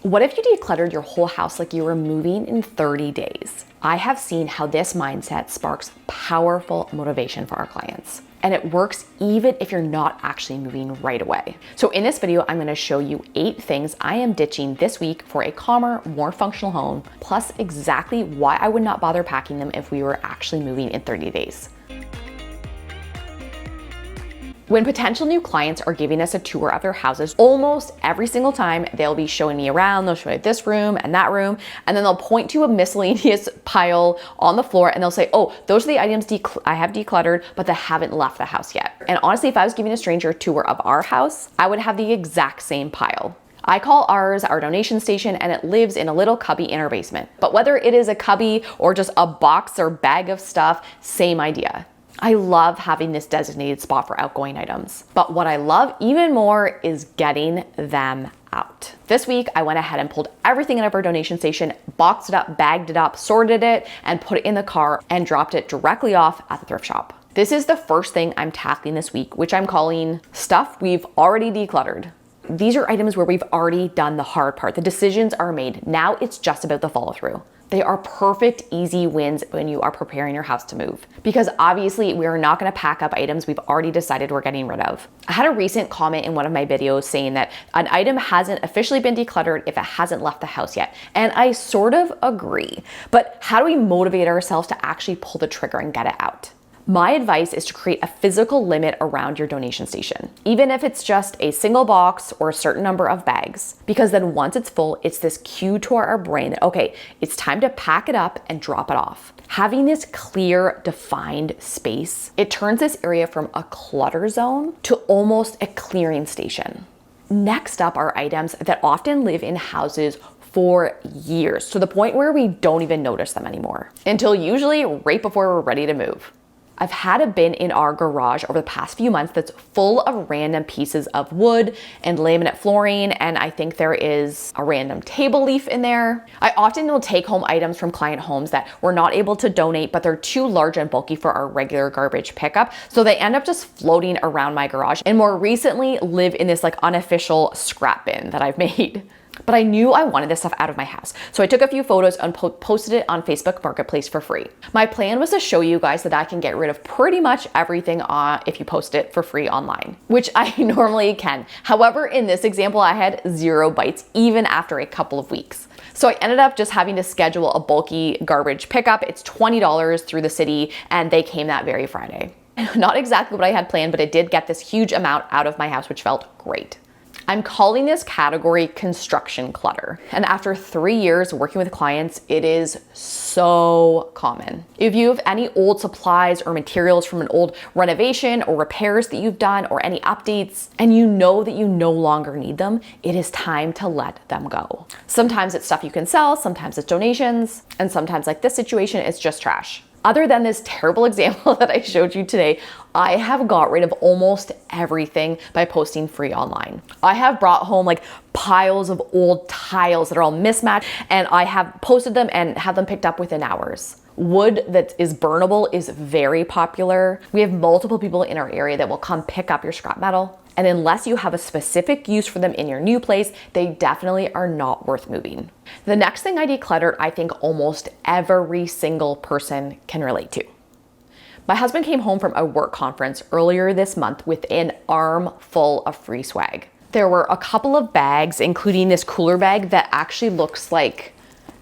What if you decluttered your whole house like you were moving in 30 days? I have seen how this mindset sparks powerful motivation for our clients. And it works even if you're not actually moving right away. So in this video, I'm gonna show you 8 things I am ditching this week for a calmer, more functional home, plus exactly why I would not bother packing them if we were actually moving in 30 days. When potential new clients are giving us a tour of their houses, almost every single time they'll be showing me around, they'll show me this room and that room, and then they'll point to a miscellaneous pile on the floor and they'll say, oh, those are the items I have decluttered, but that haven't left the house yet. And honestly, if I was giving a stranger a tour of our house, I would have the exact same pile. I call ours our donation station, and it lives in a little cubby in our basement. But whether it is a cubby or just a box or bag of stuff, same idea. I love having this designated spot for outgoing items, but what I love even more is getting them out. This week, I went ahead and pulled everything out of our donation station, boxed it up, bagged it up, sorted it, and put it in the car and dropped it directly off at the thrift shop. This is the first thing I'm tackling this week, which I'm calling stuff we've already decluttered. These are items where we've already done the hard part. The decisions are made. Now it's just about the follow through. They are perfect, easy wins when you are preparing your house to move. Because obviously we are not gonna pack up items we've already decided we're getting rid of. I had a recent comment in one of my videos saying that an item hasn't officially been decluttered if it hasn't left the house yet. And I sort of agree, but how do we motivate ourselves to actually pull the trigger and get it out? My advice is to create a physical limit around your donation station, even if it's just a single box or a certain number of bags, because then once it's full, it's this cue to our brain that, okay, it's time to pack it up and drop it off. Having this clear, defined space, it turns this area from a clutter zone to almost a clearing station. Next up are items that often live in houses for years, to the point where we don't even notice them anymore, until usually right before we're ready to move. I've had a bin in our garage over the past few months that's full of random pieces of wood and laminate flooring, and I think there is a random table leaf in there. I often will take home items from client homes that we're not able to donate, but they're too large and bulky for our regular garbage pickup, so they end up just floating around my garage, and more recently live in this like unofficial scrap bin that I've made. But I knew I wanted this stuff out of my house. So I took a few photos and posted it on Facebook Marketplace for free. My plan was to show you guys that I can get rid of pretty much everything if you post it for free online, which I normally can. However, in this example, I had 0 bites even after a couple of weeks. So I ended up just having to schedule a bulky garbage pickup. It's $20 through the city, and they came that very Friday. Not exactly what I had planned, but it did get this huge amount out of my house, which felt great. I'm calling this category construction clutter. And after 3 years working with clients, it is so common. If you have any old supplies or materials from an old renovation or repairs that you've done or any updates, and you know that you no longer need them, it is time to let them go. Sometimes it's stuff you can sell, sometimes it's donations, and sometimes like this situation, it's just trash. Other than this terrible example that I showed you today, I have got rid of almost everything by posting free online. I have brought home like piles of old tiles that are all mismatched, and I have posted them and have them picked up within hours. Wood that is burnable is very popular. We have multiple people in our area that will come pick up your scrap metal. And unless you have a specific use for them in your new place, they definitely are not worth moving. The next thing I decluttered, I think almost every single person can relate to. My husband came home from a work conference earlier this month with an arm full of free swag. There were a couple of bags, including this cooler bag that actually looks like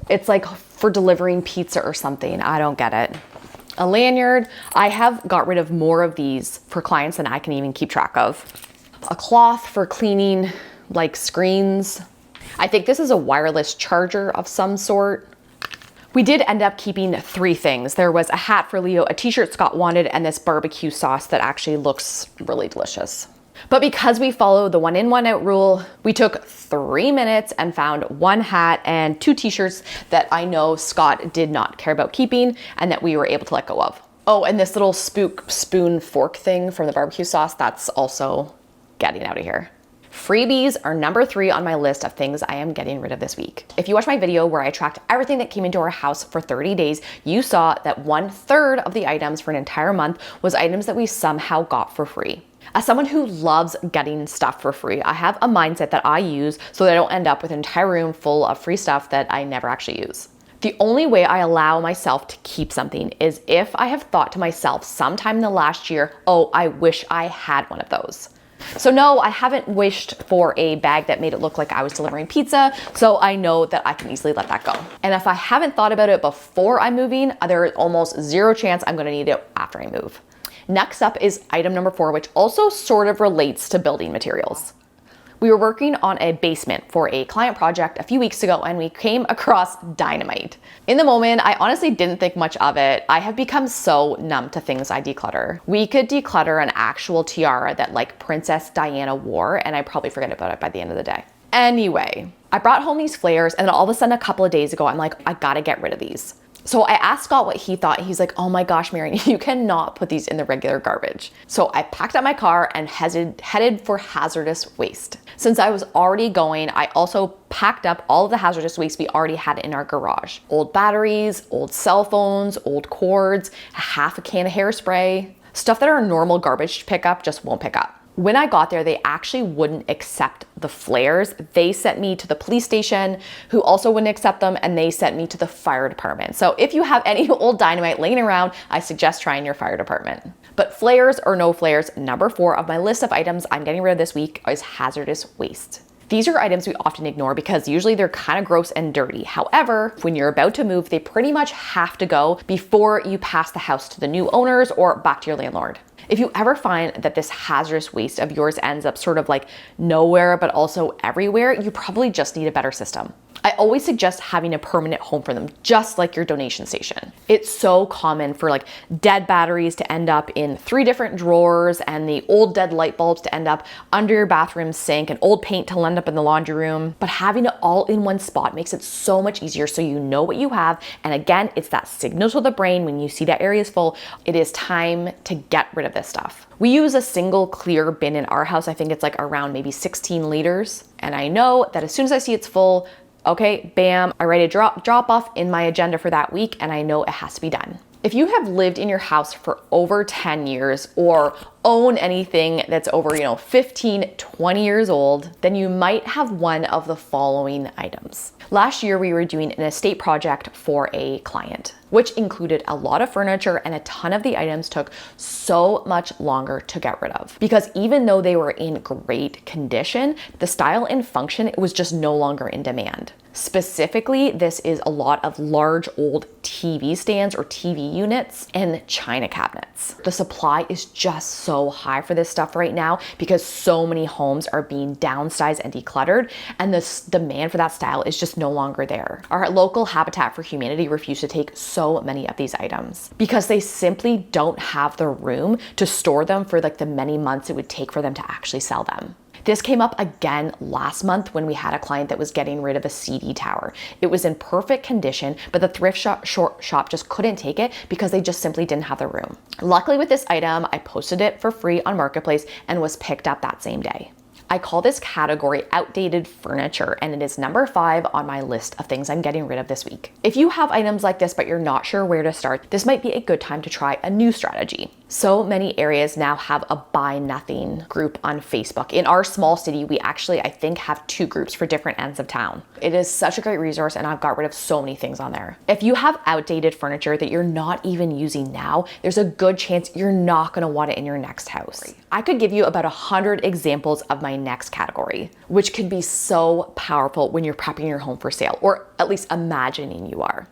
it's like for delivering pizza or something. I don't get it. A lanyard. I have got rid of more of these for clients than I can even keep track of. A cloth for cleaning like screens. I think this is a wireless charger of some sort. We did end up keeping 3 things. There was a hat for Leo, a t-shirt Scott wanted, and this barbecue sauce that actually looks really delicious. But because we followed the 1 in, 1 out rule, we took 3 minutes and found 1 hat and 2 t-shirts that I know Scott did not care about keeping and that we were able to let go of. Oh, and this little spoon fork thing from the barbecue sauce, that's also getting out of here. Freebies are number 3 on my list of things I am getting rid of this week. If you watched my video where I tracked everything that came into our house for 30 days, you saw that 1/3 of the items for an entire month was items that we somehow got for free. As someone who loves getting stuff for free, I have a mindset that I use so that I don't end up with an entire room full of free stuff that I never actually use. The only way I allow myself to keep something is if I have thought to myself sometime in the last year, oh, I wish I had one of those. So no, I haven't wished for a bag that made it look like I was delivering pizza, so I know that I can easily let that go. And if I haven't thought about it before I'm moving, there is almost zero chance I'm gonna need it after I move. Next up is item number 4, which also sort of relates to building materials. We were working on a basement for a client project a few weeks ago and we came across dynamite. In the moment, I honestly didn't think much of it. I have become so numb to things I declutter. We could declutter an actual tiara that like Princess Diana wore and I probably forget about it by the end of the day. Anyway, I brought home these flares and then all of a sudden a couple of days ago, I'm like, I gotta get rid of these. So I asked Scott what he thought. He's like, oh my gosh, Marian, you cannot put these in the regular garbage. So I packed up my car and headed for hazardous waste. Since I was already going, I also packed up all of the hazardous waste we already had in our garage. Old batteries, old cell phones, old cords, half a can of hairspray, stuff that our normal garbage pickup just won't pick up. When I got there, they actually wouldn't accept the flares. They sent me to the police station, who also wouldn't accept them, and they sent me to the fire department. So if you have any old dynamite laying around, I suggest trying your fire department. But flares or no flares, number 4 of my list of items I'm getting rid of this week is hazardous waste. These are items we often ignore because usually they're kind of gross and dirty. However, when you're about to move, they pretty much have to go before you pass the house to the new owners or back to your landlord. If you ever find that this hazardous waste of yours ends up sort of like nowhere, but also everywhere, you probably just need a better system. I always suggest having a permanent home for them, just like your donation station. It's so common for like dead batteries to end up in 3 different drawers and the old dead light bulbs to end up under your bathroom sink and old paint to end up in the laundry room. But having it all in one spot makes it so much easier so you know what you have. And again, it's that signal to the brain when you see that area is full, it is time to get rid of this stuff. We use a single clear bin in our house. I think it's like around maybe 16 liters. And I know that as soon as I see it's full, okay, bam, I write a drop off in my agenda for that week and I know it has to be done. If you have lived in your house for over 10 years or own anything that's over, 15, 20 years old, then you might have one of the following items. Last year, we were doing an estate project for a client, which included a lot of furniture and a ton of the items took so much longer to get rid of. Because even though they were in great condition, the style and function was just no longer in demand. Specifically, this is a lot of large old TV stands or TV units and china cabinets. The supply is just so high for this stuff right now because so many homes are being downsized and decluttered, and the demand for that style is just no longer there. Our local Habitat for Humanity refused to take so many of these items because they simply don't have the room to store them for like the many months it would take for them to actually sell them. This came up again last month when we had a client that was getting rid of a CD tower. It was in perfect condition, but the thrift shop just couldn't take it because they just simply didn't have the room. Luckily with this item, I posted it for free on Marketplace and was picked up that same day. I call this category outdated furniture, and it is number 5 on my list of things I'm getting rid of this week. If you have items like this, but you're not sure where to start, this might be a good time to try a new strategy. So many areas now have a buy nothing group on Facebook. In our small city, we actually, I think, have 2 groups for different ends of town. It is such a great resource and I've got rid of so many things on there. If you have outdated furniture that you're not even using now, there's a good chance you're not gonna want it in your next house. I could give you about 100 examples of my next category, which can be so powerful when you're prepping your home for sale, or at least imagining you are.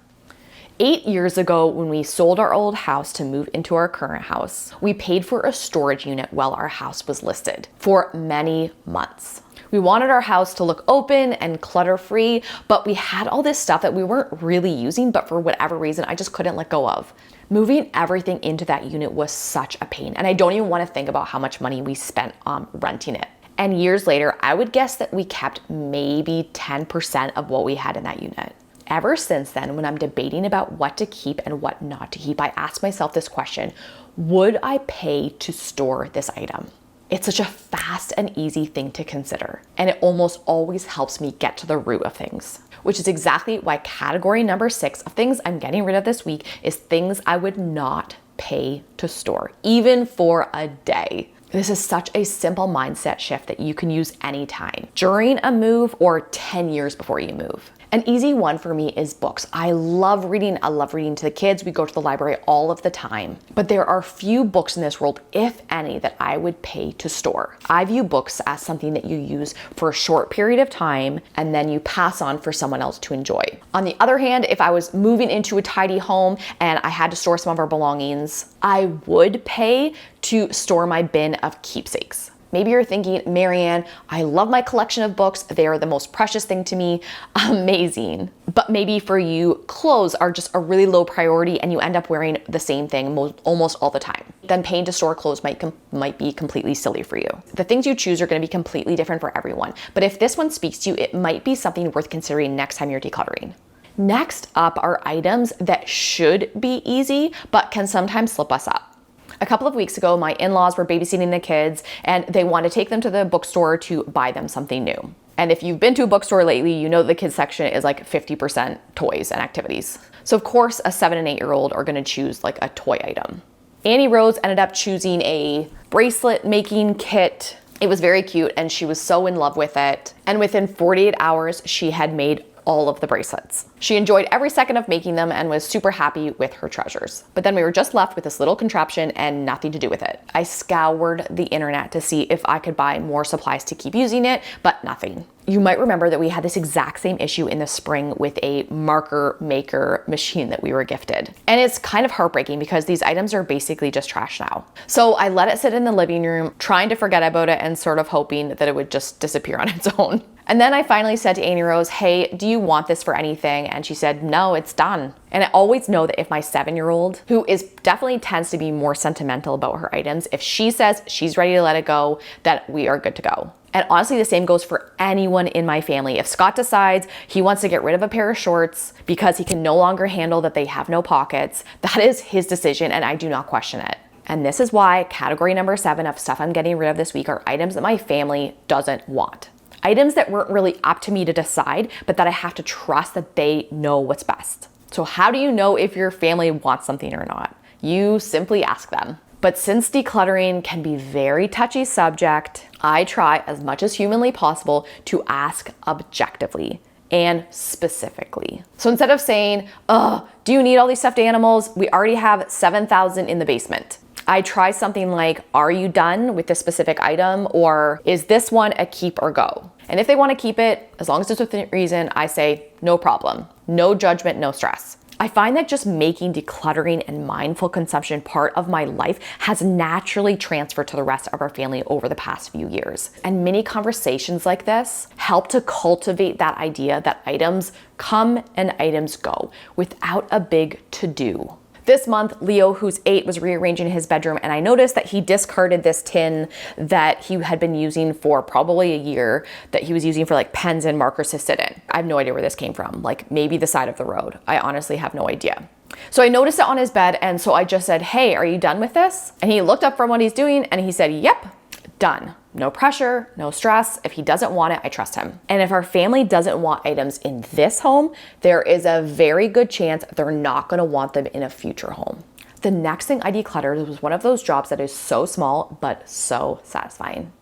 8 years ago, when we sold our old house to move into our current house, we paid for a storage unit while our house was listed for many months. We wanted our house to look open and clutter-free, but we had all this stuff that we weren't really using, but for whatever reason, I just couldn't let go of. Moving everything into that unit was such a pain, and I don't even want to think about how much money we spent renting it. And years later, I would guess that we kept maybe 10% of what we had in that unit. Ever since then, when I'm debating about what to keep and what not to keep, I ask myself this question: would I pay to store this item? It's such a fast and easy thing to consider, and it almost always helps me get to the root of things, which is exactly why category number 6 of things I'm getting rid of this week is things I would not pay to store, even for a day. This is such a simple mindset shift that you can use anytime, during a move or 10 years before you move. An easy one for me is books. I love reading. I love reading to the kids. We go to the library all of the time. But there are few books in this world, if any, that I would pay to store. I view books as something that you use for a short period of time and then you pass on for someone else to enjoy. On the other hand, if I was moving into a tidy home and I had to store some of our belongings, I would pay to store my bin of keepsakes. Maybe you're thinking, Marianne, I love my collection of books. They are the most precious thing to me. Amazing. But maybe for you, clothes are just a really low priority and you end up wearing the same thing almost all the time. Then paying to store clothes might be completely silly for you. The things you choose are going to be completely different for everyone. But if this one speaks to you, it might be something worth considering next time you're decluttering. Next up are items that should be easy, but can sometimes slip us up. A couple of weeks ago, my in-laws were babysitting the kids and they wanted to take them to the bookstore to buy them something new. And if you've been to a bookstore lately, you know the kids section is like 50% toys and activities. So of course, a 7 and 8-year-old are gonna choose like a toy item. Annie Rose ended up choosing a bracelet making kit. It was very cute and she was so in love with it. And within 48 hours, she had made all of the bracelets. She enjoyed every second of making them and was super happy with her treasures. But then we were just left with this little contraption and nothing to do with it. I scoured the internet to see if I could buy more supplies to keep using it, but nothing. You might remember that we had this exact same issue in the spring with a marker maker machine that we were gifted. And it's kind of heartbreaking because these items are basically just trash now. So I let it sit in the living room, trying to forget about it and sort of hoping that it would just disappear on its own. And then I finally said to Annie Rose, hey, do you want this for anything? And she said, no, it's done. And I always know that if my 7-year-old, who definitely tends to be more sentimental about her items, if she says she's ready to let it go, that we are good to go. And honestly, the same goes for anyone in my family. If Scott decides he wants to get rid of a pair of shorts because he can no longer handle that they have no pockets, that is his decision and I do not question it. And this is why category number 7 of stuff I'm getting rid of this week are items that my family doesn't want. Items that weren't really up to me to decide, but that I have to trust that they know what's best. So how do you know if your family wants something or not? You simply ask them. But since decluttering can be a very touchy subject, I try as much as humanly possible to ask objectively and specifically. So instead of saying, do you need all these stuffed animals? We already have 7,000 in the basement. I try something like, are you done with this specific item? Or is this one a keep or go? And if they want to keep it, as long as it's within reason, I say, no problem. No judgment, no stress. I find that just making decluttering and mindful consumption part of my life has naturally transferred to the rest of our family over the past few years. And many conversations like this help to cultivate that idea that items come and items go without a big to-do. This month, Leo, who's 8, was rearranging his bedroom and I noticed that he discarded this tin that he had been using for probably a year, that he was using for like pens and markers to sit in. I have no idea where this came from, like maybe the side of the road. I honestly have no idea. So I noticed it on his bed and so I just said, hey, are you done with this? And he looked up from what he's doing and he said, yep, done. No pressure, no stress. If he doesn't want it, I trust him. And if our family doesn't want items in this home, there is a very good chance they're not gonna want them in a future home. The next thing I decluttered was one of those jobs that is so small, but so satisfying.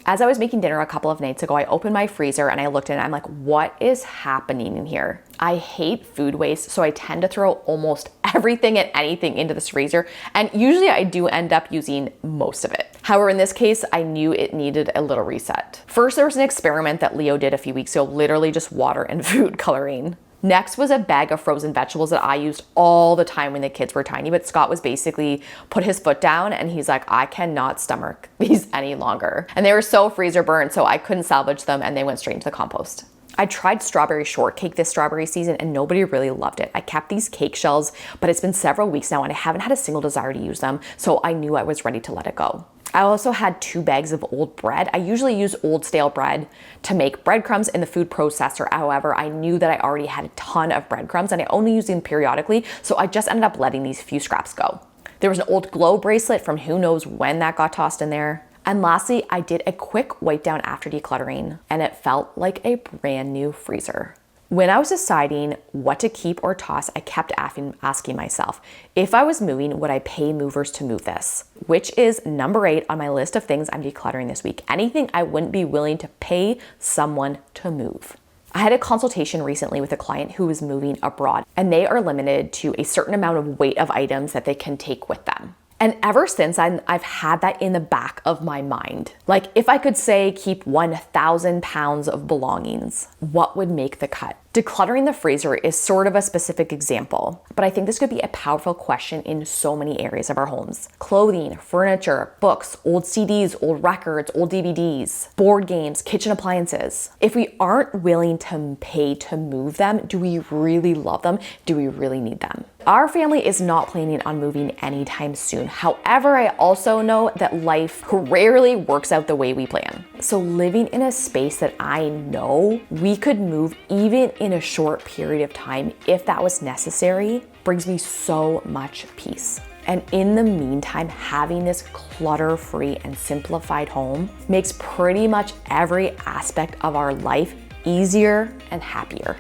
As I was making dinner a couple of nights ago, I opened my freezer and I looked in and I'm like, what is happening in here? I hate food waste, so I tend to throw almost everything and anything into this freezer. And usually I do end up using most of it. However, in this case, I knew it needed a little reset. First, there was an experiment that Leo did a few weeks ago, literally just water and food coloring. Next was a bag of frozen vegetables that I used all the time when the kids were tiny, but Scott was basically put his foot down and he's like, I cannot stomach these any longer. And they were so freezer burnt, so I couldn't salvage them and they went straight into the compost. I tried strawberry shortcake this strawberry season and nobody really loved it. I kept these cake shells, but it's been several weeks now and I haven't had a single desire to use them, so I knew I was ready to let it go. I also had 2 bags of old bread. I usually use old stale bread to make breadcrumbs in the food processor. However, I knew that I already had a ton of breadcrumbs and I only use them periodically, so I just ended up letting these few scraps go. There was an old glow bracelet from who knows when that got tossed in there. And lastly, I did a quick wipe down after decluttering and it felt like a brand new freezer. When I was deciding what to keep or toss, I kept asking myself, if I was moving, would I pay movers to move this? Which is number 8 on my list of things I'm decluttering this week. Anything I wouldn't be willing to pay someone to move. I had a consultation recently with a client who was moving abroad, and they are limited to a certain amount of weight of items that they can take with them. And ever since I've had that in the back of my mind. Like, if I could say keep 1,000 pounds of belongings, what would make the cut? Decluttering the freezer is sort of a specific example, but I think this could be a powerful question in so many areas of our homes. Clothing, furniture, books, old CDs, old records, old DVDs, board games, kitchen appliances. If we aren't willing to pay to move them, do we really love them? Do we really need them? Our family is not planning on moving anytime soon. However, I also know that life rarely works out the way we plan. So living in a space that I know we could move even in a short period of time, if that was necessary, brings me so much peace. And in the meantime, having this clutter-free and simplified home makes pretty much every aspect of our life easier and happier.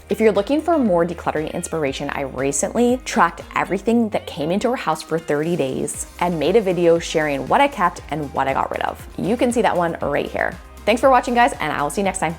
If you're looking for more decluttering inspiration, I recently tracked everything that came into our house for 30 days and made a video sharing what I kept and what I got rid of. You can see that one right here. Thanks for watching, guys, and I will see you next time.